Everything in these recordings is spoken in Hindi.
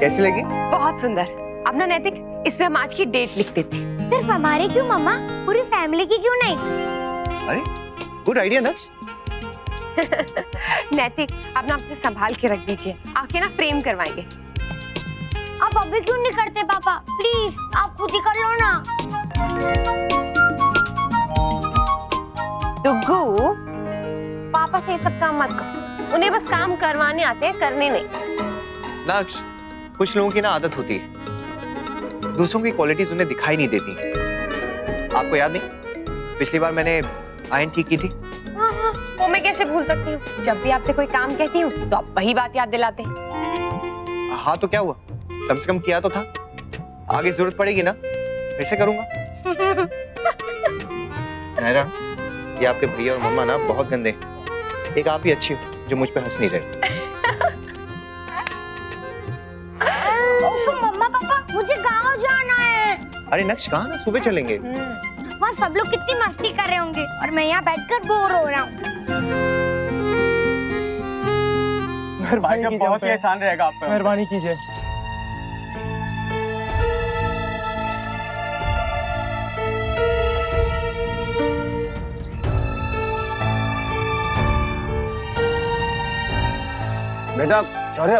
कैसी लगी? बहुत सुंदर। अब ना नैतिक, इसमें हम आज की डेट लिख देते हैं। सिर्फ हमारे क्यों मम्मा, पूरी फैमिली की क्यों नहीं? अरे गुड आइडिया नक्श। नैतिक, अब ना आपसे संभाल के रख दीजिए, आके ना फ्रेम करवाएंगे। आप अभी क्यों नहीं करते पापा? प्लीज आप खुद ही कर लो ना। डुग्गू, पापा से ये सब काम मत करो, उन्हें बस काम करवाने आते हैं, करने नहीं। नक्श, कुछ लोगों की ना आदत होती है, दूसरों की क्वालिटीज उन्हें दिखाई नहीं देती। आपको याद नहीं, पिछली बार मैंने आयन ठीक की थी? हाँ, वो मैं कैसे भूल सकती हूँ। जब भी आपसे कोई काम कहती हूँ तो आप वही बात याद दिलाते हैं। हाँ तो क्या हुआ, कम से कम किया तो था। आगे जरूरत पड़ेगी ना, फिर से करूंगा। नायरा, ये आपके भैया और मम्मा ना बहुत गंदे। एक आप ही अच्छी हो जो मुझ पे हंस नहीं रहे। मम्मा पापा, मुझे गाँव जाना है। अरे नक्श, कहाँ ना, सुबह चलेंगे। वहाँ सब लोग कितनी मस्ती कर रहे होंगे और मैं यहाँ बैठकर बोर हो रहा हूँ। भाई बहुत ही आसान रहेगा आप पे। मेहरबानी कीजिए। बेटा शौर्य,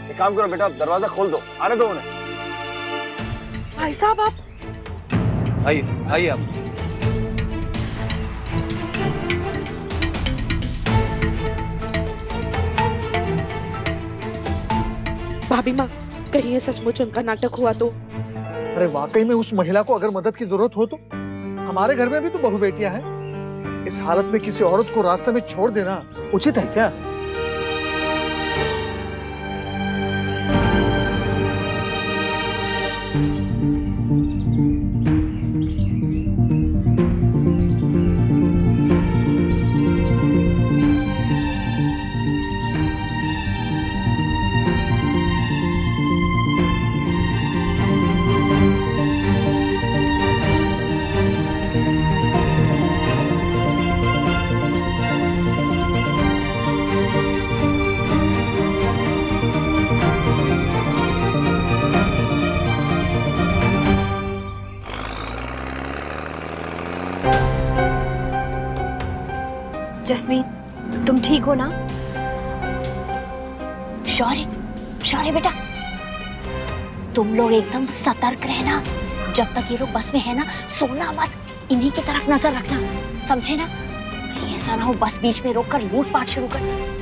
एक काम करो बेटा, दरवाजा खोल दो, आने दो उन्हें। भाई साहब आप आइए आइए आप। भाभी माँ, कहीं ये सचमुच उनका नाटक हुआ तो? अरे वाकई में उस महिला को अगर मदद की जरूरत हो तो हमारे घर में भी तो बहू बेटियां हैं। इस हालत में किसी औरत को रास्ते में छोड़ देना उचित है क्या? जस्मीन, तुम ठीक हो ना? शौर्य, शौर्य बेटा, तुम लोग एकदम सतर्क रहना। जब तक ये लोग बस में है ना, सोना मत, इन्हीं की तरफ नजर रखना, समझे ना? कहीं ऐसा ना हो बस बीच में रोककर लूटपाट शुरू कर दे।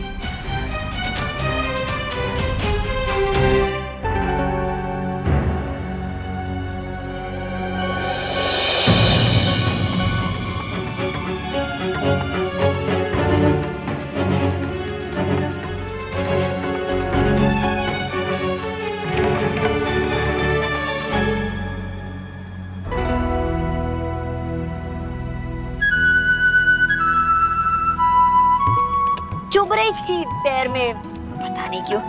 चुभ रही थी पैर में, पता नहीं क्यों।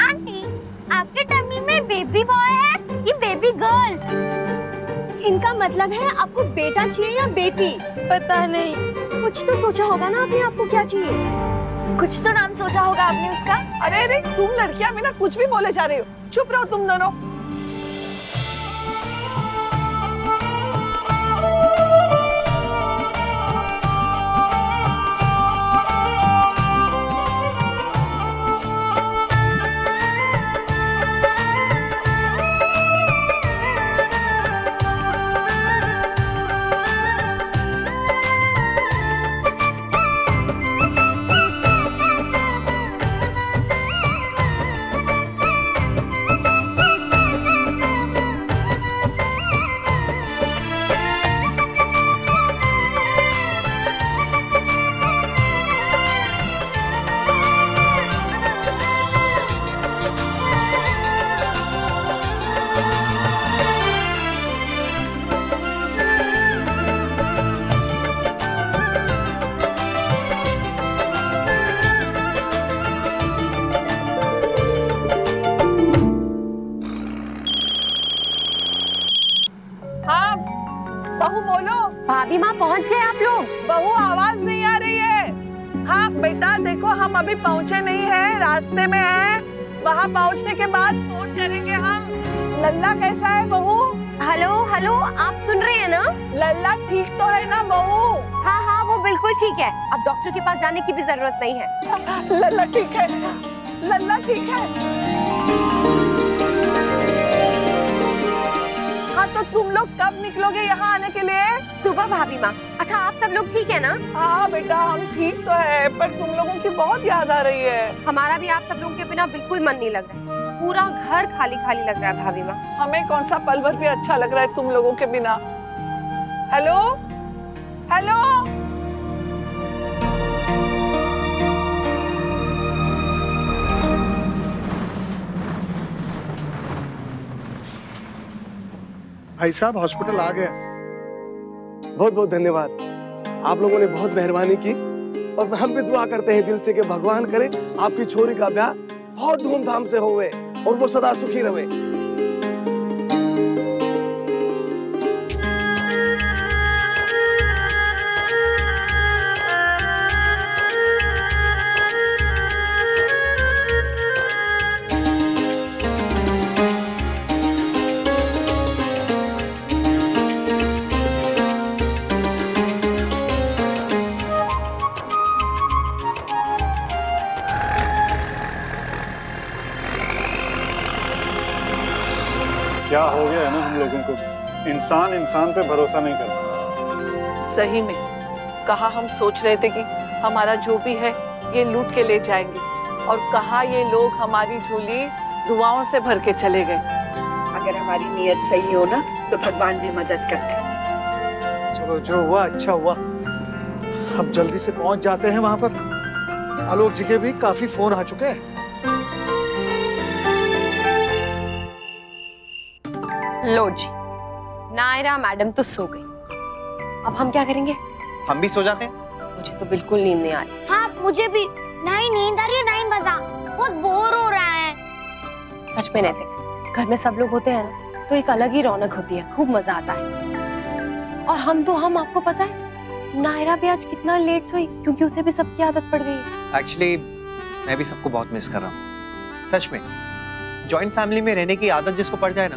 आंटी, आपके टमी में बेबी बॉय है कि बेबी गर्ल? इनका मतलब है आपको बेटा चाहिए या बेटी? पता नहीं। कुछ तो सोचा होगा ना आपने, आपको क्या चाहिए? कुछ तो नाम सोचा होगा आपने उसका। अरे अरे, तुम लड़कियां बिना कुछ भी बोले जा रहे हो। चुप रहो तुम दोनों। बहू बोलो। भाभी माँ, पहुँच गए आप लोग? बहू आवाज नहीं आ रही है। हाँ बेटा देखो, हम अभी पहुँचे नहीं हैं, रास्ते में हैं। वहाँ पहुँचने के बाद फोन करेंगे हम। लल्ला कैसा है बहू? हेलो हेलो, आप सुन रहे हैं ना? लल्ला ठीक तो है ना बहू? हाँ हाँ, वो बिल्कुल ठीक है। अब डॉक्टर के पास जाने की भी जरूरत नहीं है। लल्ला ठीक है, लल्ला ठीक है। हाँ तो तुम लोग कब निकलोगे यहाँ आने के लिए? सुबह भाभी माँ। अच्छा आप सब लोग ठीक है ना? हाँ बेटा हम ठीक तो है, पर तुम लोगों की बहुत याद आ रही है। हमारा भी आप सब लोगों के बिना बिल्कुल मन नहीं लग रहा है। पूरा घर खाली खाली लग रहा है भाभी माँ। हमें कौन सा पल भर भी अच्छा लग रहा है तुम लोगों के बिना। हेलो हेलो, भाई साहब हॉस्पिटल आ गए। बहुत बहुत धन्यवाद, आप लोगों ने बहुत मेहरबानी की। और हम भी दुआ करते हैं दिल से कि भगवान करे आपकी छोरी का ब्याह बहुत धूमधाम से होवे और वो सदा सुखी रहे। क्या हो गया है ना हम लोगों को, इंसान इंसान पे भरोसा नहीं करता। सही में कहा हम सोच रहे थे कि हमारा जो भी है ये लूट के ले जाएंगे, और कहा ये लोग हमारी झोली दुआओं से भर के चले गए। अगर हमारी नीयत सही हो ना तो भगवान भी मदद करते हैं। चलो जो हुआ अच्छा हुआ। हम जल्दी से पहुंच जाते हैं वहां पर। आलोक जी के भी काफी फोन आ चुके हैं। लो जी, नायरा मैडम तो सो गई। अब हम क्या करेंगे? हम भी सो जाते हैं। मुझे तो बिल्कुल नींद नहीं आ रही। हाँ मुझे भी नहीं नींद आ रही है, नहीं मजा, बहुत बोर हो रहा है। सच में नैतिक, घर में सब लोग होते हैं ना तो एक अलग ही रौनक होती है, खूब मजा आता है। और हम आपको पता है नायरा भी आज कितना लेट सोई, क्योंकि उसे भी सबकी आदत पड़ गई है। एक्चुअली मैं भी सबको बहुत मिस कर रहा हूँ। सच में जॉइंट फैमिली में रहने की आदत जिसको पड़ जाए ना,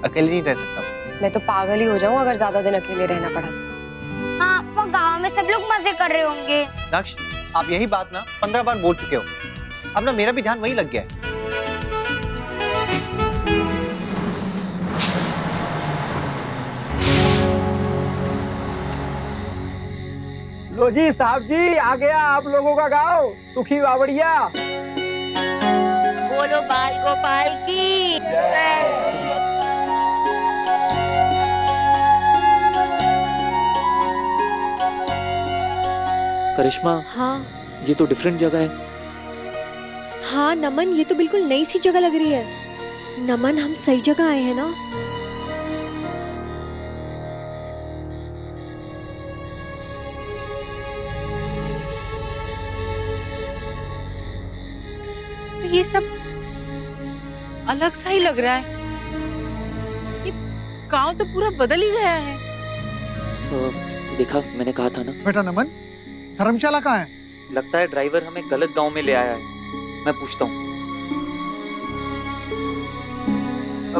अकेले नहीं रह सकता। मैं तो पागल ही हो जाऊं अगर ज्यादा दिन अकेले रहना पड़ा तो। हाँ वो गाँव में सब लोग मजे कर रहे होंगे। नक्श, आप यही बात ना 15 बार बोल चुके हो। अब ना मेरा भी ध्यान वही लग गया है। लो जी साहब जी, आ गया आप लोगों का गाँव, सुखी बावड़िया। बोलो बाल गोपाल की जय। करिश्मा, हाँ ये तो डिफरेंट जगह है। हाँ नमन, ये तो बिल्कुल नई सी जगह लग रही है। नमन हम सही जगह आए हैं ना? ये सब अलग सा ही लग रहा है। ये गांव तो पूरा बदल ही गया है। देखा, मैंने कहा था ना। बेटा नमन, धर्मशाला कहाँ है? लगता है ड्राइवर हमें गलत गांव में ले आया है। मैं पूछता हूँ।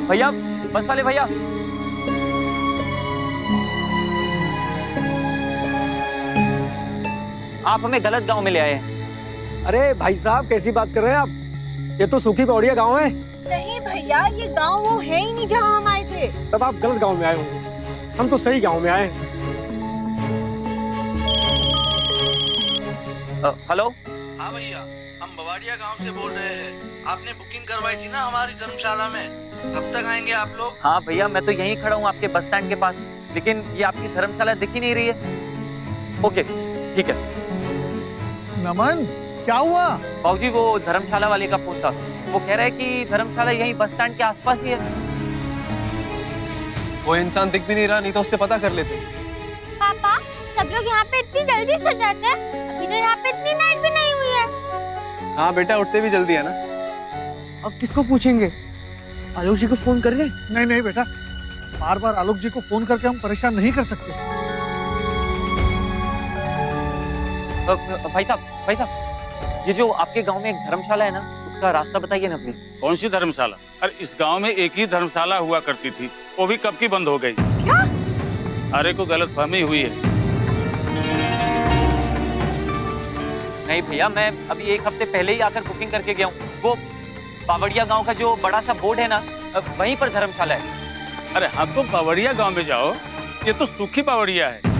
भैया, बस वाले भैया। आप हमें गलत गांव में ले आए हैं। अरे भाई साहब कैसी बात कर रहे हैं आप? ये तो सुखी बावड़िया गाँव है। नहीं भैया, ये गांव वो है ही नहीं जहाँ हम आए थे। तब आप गलत गाँव में आए होंगे, हम तो सही गाँव में आए हैं। हेलो। हाँ भैया, हम बवाड़िया गांव से बोल रहे हैं। आपने बुकिंग करवाई थी ना हमारी धर्मशाला में, कब तक आएंगे आप लोग? हाँ भैया, मैं तो यहीं खड़ा हूँ आपके बस स्टैंड के पास, लेकिन ये आपकी धर्मशाला दिख ही नहीं रही है। ओके ठीक है। नमन क्या हुआ? बाबूजी, वो धर्मशाला वाले का फोन था। वो कह रहा है कि धर्मशाला यहीं बस स्टैंड के आसपास ही है। वो इंसान दिख भी नहीं रहा, नहीं तो उससे पता कर लेते। पापा सब लोग यहाँ पे इतनी जल्दी सो जाते हैं? अभी तो यहाँ पे इतनी नाइट भी नहीं हुई है। हाँ बेटा, उठते भी जल्दी है ना। अब किसको पूछेंगे? आलोक जी को फोन कर ले। नहीं नहीं बेटा, बार बार आलोक जी को फोन करके हम परेशान नहीं कर सकते। भाई साहब, ये जो आपके गांव में एक धर्मशाला है ना, उसका रास्ता बताइए ना प्लीज। कौन सी धर्मशाला? अरे इस गांव में एक ही धर्मशाला हुआ करती थी, वो भी कब की बंद हो गई। क्या? अरे को गलतफहमी हुई है। नहीं भैया, मैं अभी एक हफ्ते पहले ही आकर बुकिंग करके गया हूँ। वो बावड़िया गांव का जो बड़ा सा बोर्ड है ना, वहीं पर धर्मशाला है। अरे हाँ, तो बावड़िया गांव में जाओ, ये तो सूखी बावड़िया है।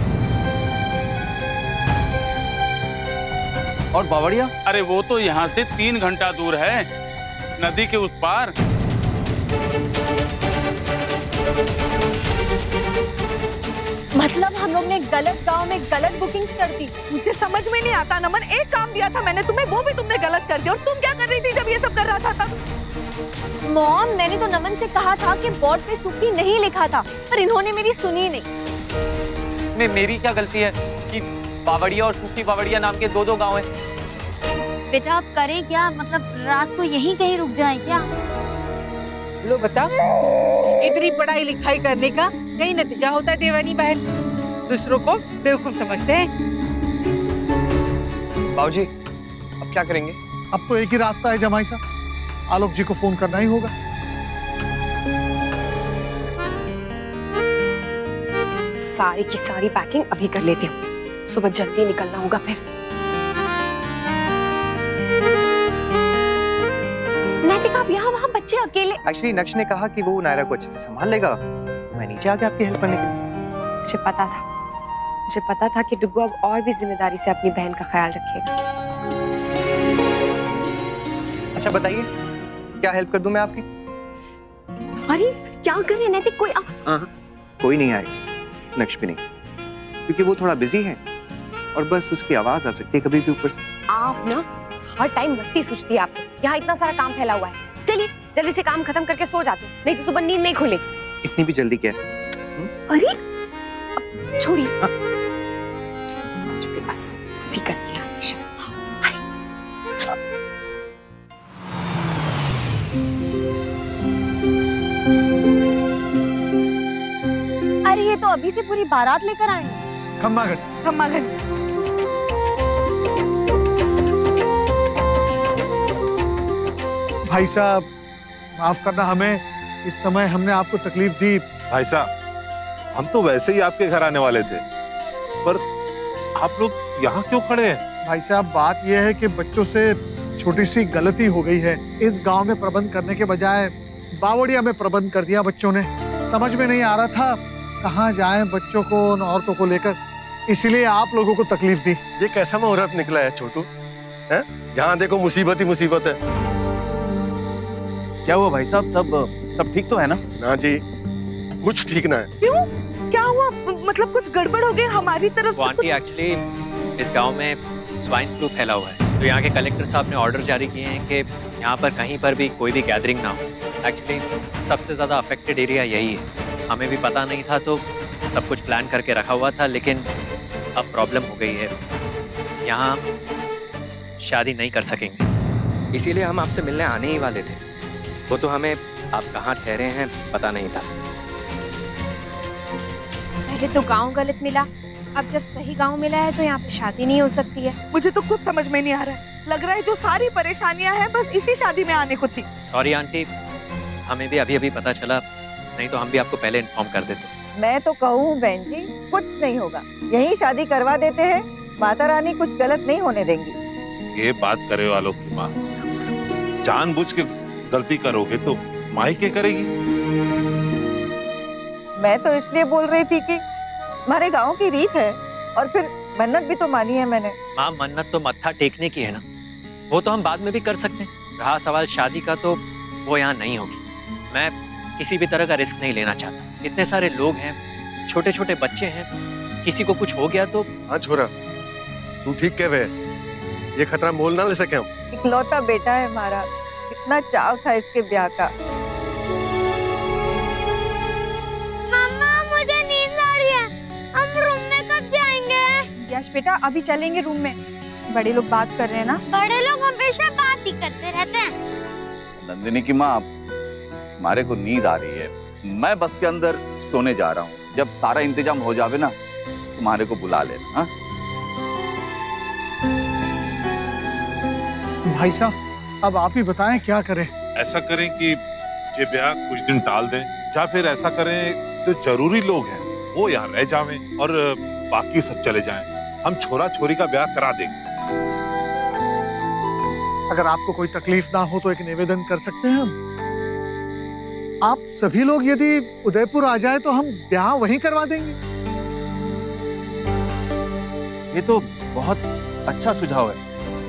और बावड़िया? अरे वो तो यहाँ से 3 घंटा दूर है, नदी के उस पार। मतलब हम लोग ने गलत गांव में गलत बुकिंग्स कर दी। मुझे समझ में नहीं आता नमन, एक काम दिया था मैंने तुम्हें, वो भी तुमने गलत कर दिया। और तुम क्या कर रही थी जब ये सब कर रहा था तब? मॉम, मैंने तो नमन से कहा था कि बोर्ड पे सूखी नहीं लिखा था, पर इन्होंने मेरी सुनी नहीं। इसमें मेरी क्या गलती है कि बावड़िया और सूखी बावड़िया नाम के 2 गांव हैं? बेटा आप करें क्या? मतलब रात को यहीं कहीं रुक जाएं क्या? लो बताओ, इतनी पढ़ाई लिखाई करने का कहीं नतीजा होता है देवानी बहन? दूसरों को बेवकूफ समझते हैं। बाबूजी, अब क्या करेंगे? अब तो एक ही रास्ता है जमाई साहब, आलोक जी को फोन करना ही होगा। सारी की सारी पैकिंग अभी कर लेती हूँ, सुबह जल्दी निकलना होगा फिर। नैतिका, अब यहाँ वहाँ बच्चे अकेले। एक्चुअली नक्श ने कहा कि वो नायरा को अच्छे से संभाल लेगा, तो मैं नीचे आ गया आपकी हेल्प करने के लिए। मुझे पता था कि डुग्गू अब और भी जिम्मेदारी से अपनी बहन का ख्याल रखेगा। अच्छा बताइए, क्या हेल्प कर दूं मैं आपकी? अरे क्या कर रहे नैतिक? कोई नहीं आएगा, नक्श भी नहीं, क्योंकि वो थोड़ा बिजी है और बस उसकी आवाज आ सकती है कभी भी ऊपर से। आप ना हर टाइम मस्ती सूझती है आपको। यहाँ इतना सारा काम फैला हुआ है, चलिए जल्दी से काम खत्म करके सो जाते हैं, नहीं तो सुबह नींद नहीं खुलेगी। इतनी भी जल्दी क्या है? अरे छोड़िए, बस मस्ती करती है हमेशा। अरे ये तो अभी से पूरी बारात लेकर आए हैं। खम्मा घंटी। भाई साहब माफ करना, हमें इस समय हमने आपको तकलीफ दी। भाई साहब, हम तो वैसे ही आपके घर आने वाले थे, पर आप लोग यहाँ क्यों खड़े हैं? भाई साहब बात यह है कि बच्चों से छोटी सी गलती हो गई है। इस गांव में प्रबंध करने के बजाय बावड़िया में प्रबंध कर दिया बच्चों ने। समझ में नहीं आ रहा था कहाँ जाएं बच्चों को, उन औरतों को लेकर, इसीलिए आप लोगों को तकलीफ दी। ये कैसा मुहूर्त निकला है छोटू? हैं? जहाँ देखो मुसीबत ही मुसीबत है। क्या हुआ भाई साहब, सब ठीक तो है ना? ना जी, कुछ ठीक ना है। क्यों? क्या हुआ? मतलब कुछ गड़बड़ हो गई हमारी तरफ से? आंटी एक्चुअली इस गांव में स्वाइन फ्लू फैला हुआ है, तो यहाँ के कलेक्टर साहब ने ऑर्डर जारी किए हैं कि यहाँ पर कहीं पर भी कोई भी गैदरिंग ना हो। एक्चुअली सबसे ज़्यादा अफेक्टेड एरिया यही है। हमें भी पता नहीं था तो सब कुछ प्लान करके रखा हुआ था, लेकिन अब प्रॉब्लम हो गई है, यहाँ शादी नहीं कर सकेंगे। इसीलिए हम आपसे मिलने आने ही वाले थे। वो तो हमें आप कहाँ ठहरे हैं पता नहीं था। पहले तो गांव गलत मिला, अब जब सही गांव मिला है तो यहाँ पे शादी नहीं हो सकती है। मुझे तो कुछ समझ में नहीं आ रहा है, लग रहा है जो सारी परेशानियां हैं बस इसी शादी में आने को थी। सॉरी आंटी, हमें भी अभी पता चला, नहीं तो हम भी आपको पहले इन्फॉर्म कर देते। मैं तो कहूँ बहन जी, कुछ नहीं होगा, यही शादी करवा देते हैं, माता रानी कुछ गलत नहीं होने देंगी। ये बात करे आलोक की माँ, जानबूझ के गलती करोगे तो माँ ही क्या करेगी? मैं तो इसलिए बोल रही थी कि हमारे गांव की रीत है, और फिर मन्नत भी तो मानी है मैंने। माँ, मन्नत तो मत्था टेकने की है ना, वो तो हम बाद में भी कर सकते हैं। रहा सवाल शादी का, तो वो यहाँ नहीं होगी। मैं किसी भी तरह का रिस्क नहीं लेना चाहता। इतने सारे लोग हैं, छोटे छोटे बच्चे हैं, किसी को कुछ हो गया तो। हाँ छोरा, तू ठीक कह रहे, ये खतरा मोल ना ले सके हम। इकलौता बेटा है हमारा, कितना चाव था इसके ब्याह का। मम्मा मुझे नींद आ रही है, हम रूम में कब जाएंगे? यश बेटा अभी चलेंगे रूम में, बड़े लोग बात कर रहे हैं ना। बड़े लोग हमेशा बात ही करते रहते हैं। नंदिनी की माँ, हमारे को नींद आ रही है, मैं बस के अंदर सोने जा रहा हूँ। जब सारा इंतजाम हो जावे ना, तुम्हारे को बुला लेना। हाँ? भाई साहब अब आप ही बताएं क्या करें। ऐसा करें कि ये ब्याह कुछ दिन टाल दें, या फिर ऐसा करें जो जरूरी लोग हैं वो यहाँ रह जावें और बाकी सब चले जाएं। हम छोरा छोरी का ब्याह करा देंगे। अगर आपको कोई तकलीफ ना हो तो एक निवेदन कर सकते हैं हम। आप सभी लोग यदि उदयपुर आ जाए तो हम ब्याह वहीं करवा देंगे। ये तो बहुत अच्छा सुझाव है।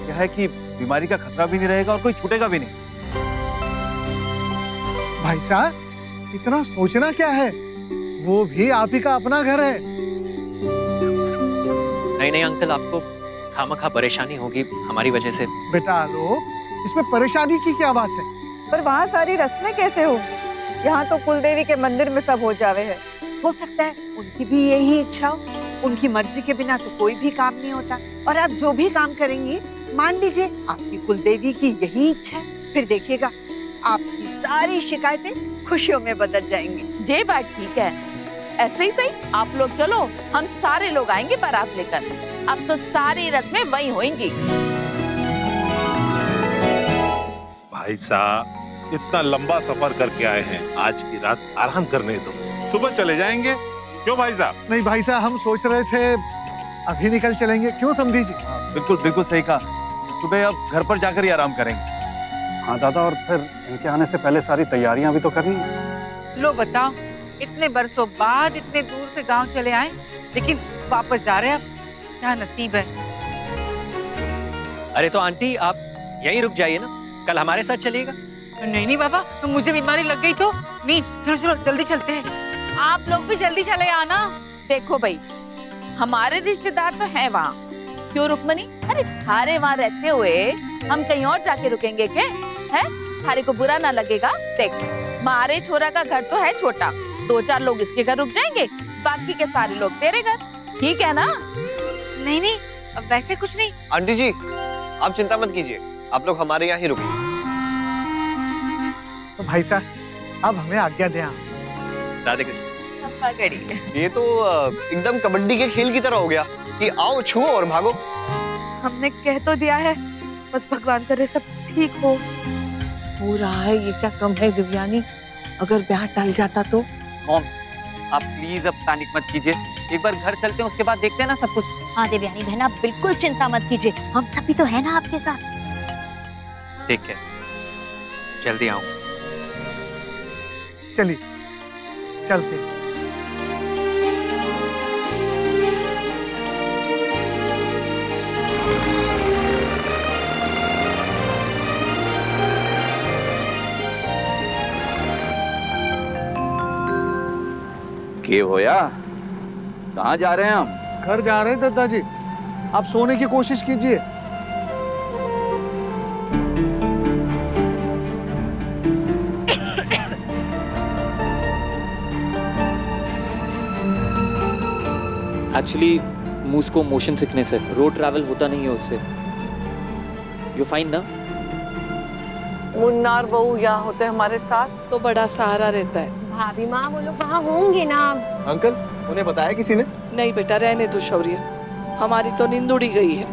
क्या है कि बीमारी का खतरा भी नहीं रहेगा और कोई छूटेगा भी नहीं। भाई साहब इतना सोचना क्या है, वो भी आप ही का अपना घर है। नहीं अंकल, आपको खामखा परेशानी होगी हमारी वजह से। बेटा लो, इसमें परेशानी की क्या बात है? पर वहाँ सारी रस्में कैसे होंगी? यहाँ तो कुलदेवी के मंदिर में सब हो जावे है। हो सकता है उनकी भी यही इच्छा हो। उनकी मर्जी के बिना तो कोई भी काम नहीं होता। और आप जो भी काम करेंगी, मान लीजिए आपकी कुलदेवी की यही इच्छा है, फिर देखिएगा आपकी सारी शिकायतें खुशियों में बदल जाएंगी। ये बात ठीक है। ऐसे ही सही, आप लोग चलो, हम सारे लोग आएंगे बारात लेकर। अब तो सारी रस्में वहीं होंगी। भाई साहब इतना लंबा सफर करके आए हैं, आज की रात आराम करने दो, सुबह चले जाएंगे। क्यों भाई साहब? नहीं भाई साहब, हम सोच रहे थे अभी निकल चलेंगे। क्यों समझी जी? बिल्कुल बिल्कुल सही कहा। सुबह अब घर पर जाकर ही आराम करेंगे। हाँ दादा, और फिर इनके आने से पहले सारी तैयारियां भी तो करनी है। लो बताओ, इतने बरसों बाद इतने दूर से गांव चले आए, लेकिन वापस जा रहे हैं। अब क्या नसीब है। अरे तो आंटी आप यहीं रुक जाइए ना, कल हमारे साथ चलिएगा। नहीं बाबा, तो मुझे बीमारी लग गई तो नहीं। चलो जल्दी चलते हैं। आप लोग भी जल्दी चले आना। देखो भाई, हमारे रिश्तेदार तो हैं वहाँ। क्यों रुकमनी? अरे थारे वहाँ रहते हुए हम कहीं और जाके रुकेंगे क्या? है थारे को बुरा ना लगेगा? देख, हमारे छोरा का घर तो है छोटा, 2-4 लोग इसके घर रुक जाएंगे, बाकी के सारे लोग तेरे घर। ठीक है ना? नहीं अब वैसे कुछ नहीं। आंटी जी आप चिंता मत कीजिए, आप लोग हमारे यहाँ ही रुकेंगे। तो भाई साहब अब हमें आज्ञा दें। ये तो एकदम कबड्डी के खेल की तरह हो गया कि आओ छुओ और भागो। हमने कह तो दिया है, बस भगवान करे सब ठीक हो रहा है। ये क्या कम है दिव्यानी, अगर ब्याह टल जाता तो? मॉम आप प्लीज अब पैनिक मत कीजिए, एक बार घर चलते हैं, उसके बाद देखते हैं ना सब कुछ। हाँ देवयानी बहन, आप बिल्कुल चिंता मत कीजिए, हम सभी तो है ना आपके साथ। ठीक है, जल्दी आऊं। चलिए चलते। के होया, कहाँ जा रहे हैं हम? घर जा रहे हैं दादाजी, आप सोने की कोशिश कीजिए। एक्चुअली मूस को मोशन सिकनेस है, रोड ट्रैवल होता नहीं है उससे। यू फाइन ना? मुन्ना और बहू यहाँ होते हैं हमारे साथ तो बड़ा सहारा रहता है। भाभी माँ वो लोग वहाँ होंगे ना। अंकल उन्हें बताया किसी ने? नहीं बेटा, रहने दो शौर्य, हमारी तो नींद उड़ी गई है।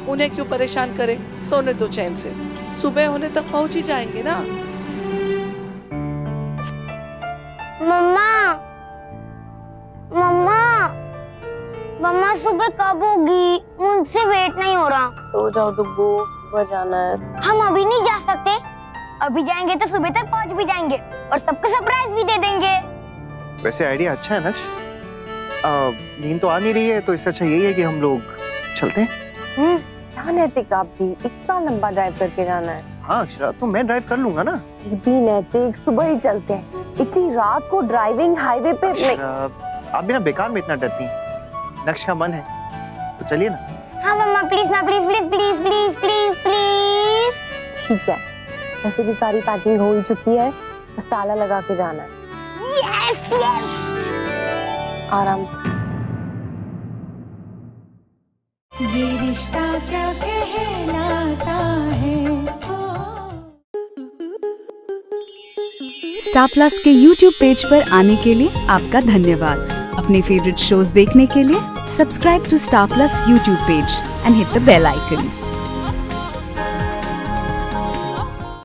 उन्हें क्यों परेशान करें, सोने दो चैन से, सुबह होने तक पहुँच ही जाएंगे ना। मम्मा मम्मा मम्मा सुबह कब होगी? मुझसे वेट नहीं हो रहा। सो जाओ दुब्बू, सुबह जाना है। हम अभी नहीं जा सकते, अभी जाएंगे तो सुबह तक पहुंच भी जाएंगे और सबको सरप्राइज भी दे देंगे। वैसे आइडिया अच्छा है नक्श, नींद तो आ नहीं रही है, तो इससे अच्छा यही है कि हम लोग चलते हैं। क्या नैतिक, आप भी इतना लंबा ड्राइव करके जाना है? हाँ अक्षरा, तो मैं ड्राइव कर लूंगा ना। भी नैतिक, सुबह ही चलते हैं, इतनी रात को ड्राइविंग हाईवे पे नहीं। आप भी ना बेकार में इतना डरती हैं। नक्श का मन है तो चलिए ना। हाँ मम्मा प्लीज ना, please please please please please please. ठीक है, वैसे भी सारी पैकिंग हो ही चुकी है, बस ताला लगा के जाना है। यस यस, आराम से। ये रिश्ता क्या कहलाता है। स्टार प्लस के YouTube पेज पर आने के लिए आपका धन्यवाद। अपने फेवरेट शोज देखने के लिए subscribe to Star Plus YouTube page and hit the bell icon.